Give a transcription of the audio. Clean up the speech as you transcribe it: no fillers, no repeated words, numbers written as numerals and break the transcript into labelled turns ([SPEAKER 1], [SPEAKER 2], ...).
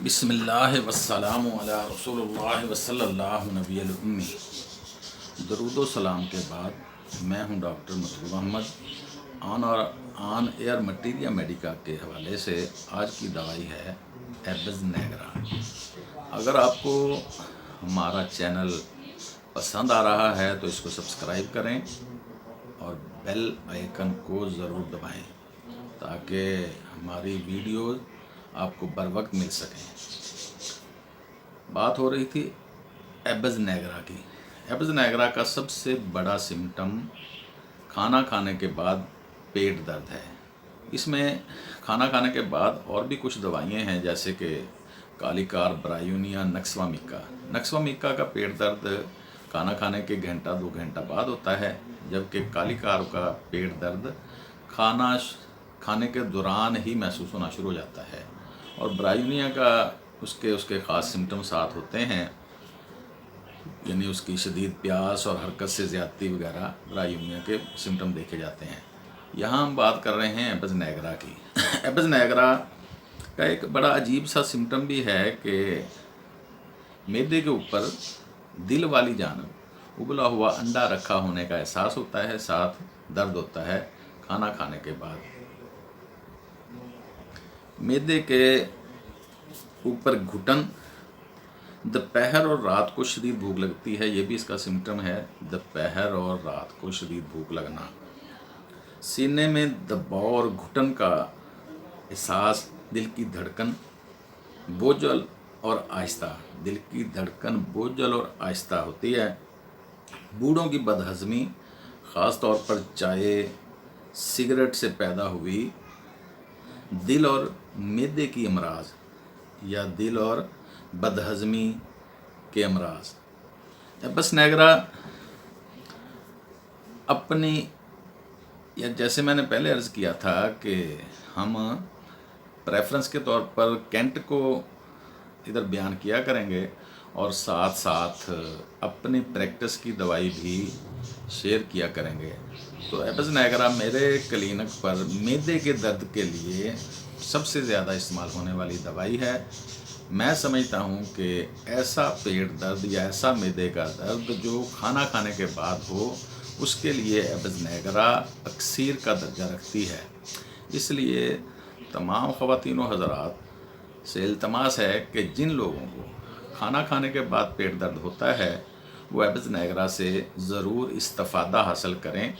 [SPEAKER 1] بسم والسلام علی رسول اللہ وصلی اللہ نبی الأمی۔ درود و سلام کے بعد میں ہوں ڈاکٹر مطلوب احمد آن ایئر مٹیریا میڈیکا کے حوالے سے آج کی دوائی ہے ایبز نیگرا۔ اگر آپ کو ہمارا چینل پسند آ رہا ہے تو اس کو سبسکرائب کریں اور بیل آئیکن کو ضرور دبائیں تاکہ ہماری ویڈیوز آپ کو بر وقت مل سکیں۔ بات ہو رہی تھی ایبز نیگرا کی۔ ایبز نیگرا کا سب سے بڑا سمٹم کھانا کھانے کے بعد پیٹ درد ہے۔ اس میں کھانا کھانے کے بعد اور بھی کچھ دوائیاں ہیں جیسے کہ کالیکار، برایونیا، نکسوامیکا۔ نکسوامیکا کا پیٹ درد کھانا کھانے کے گھنٹہ 2 گھنٹہ بعد ہوتا ہے، جبکہ کالیکار کا پیٹ درد کھانے کے دوران ہی محسوس ہونا شروع ہو جاتا ہے، اور برایونیا کا اس کے خاص سمٹم ساتھ ہوتے ہیں، یعنی اس کی شدید پیاس اور حرکت سے زیادتی وغیرہ برایونیا کے سمٹم دیکھے جاتے ہیں۔ یہاں ہم بات کر رہے ہیں ایبز نیگرا کی۔ ایبز نیگرا کا ایک بڑا عجیب سا سمٹم بھی ہے کہ معدے کے اوپر دل والی جانب ابلا ہوا انڈا رکھا ہونے کا احساس ہوتا ہے، ساتھ درد ہوتا ہے کھانا کھانے کے بعد۔ معدے کے اوپر گھٹن، دوپہر اور رات کو شدید بھوک لگتی ہے، یہ بھی اس کا سمٹم ہے، دوپہر اور رات کو شدید بھوک لگنا۔ سینے میں دباؤ اور گھٹن کا احساس، دل کی دھڑکن بوجھل اور آہستہ، دل کی دھڑکن بوجھل اور آہستہ ہوتی ہے۔ بوڑھوں کی بدہضمی، خاص طور پر چائے، سگریٹ سے پیدا ہوئی دل اور معدے کی امراض یا دل اور بدہضمی کے امراض۔ ایبز نیگرا جیسے میں نے پہلے عرض کیا تھا کہ ہم پریفرنس کے طور پر کینٹ کو ادھر بیان کیا کریں گے اور ساتھ ساتھ اپنی پریکٹس کی دوائی بھی شیئر کیا کریں گے۔ تو ایبز نیگرا میرے کلینک پر معدے کے درد کے لیے سب سے زیادہ استعمال ہونے والی دوائی ہے۔ میں سمجھتا ہوں کہ ایسا پیٹ درد یا ایسا معدے کا درد جو کھانا کھانے کے بعد ہو، اس کے لیے ایبز نیگرا اکسیر کا درجہ رکھتی ہے۔ اس لیے تمام خواتین و حضرات سے التماس ہے کہ جن لوگوں کو کھانا کھانے کے بعد پیٹ درد ہوتا ہے وہ ایبز نیگرا سے ضرور استفادہ حاصل کریں۔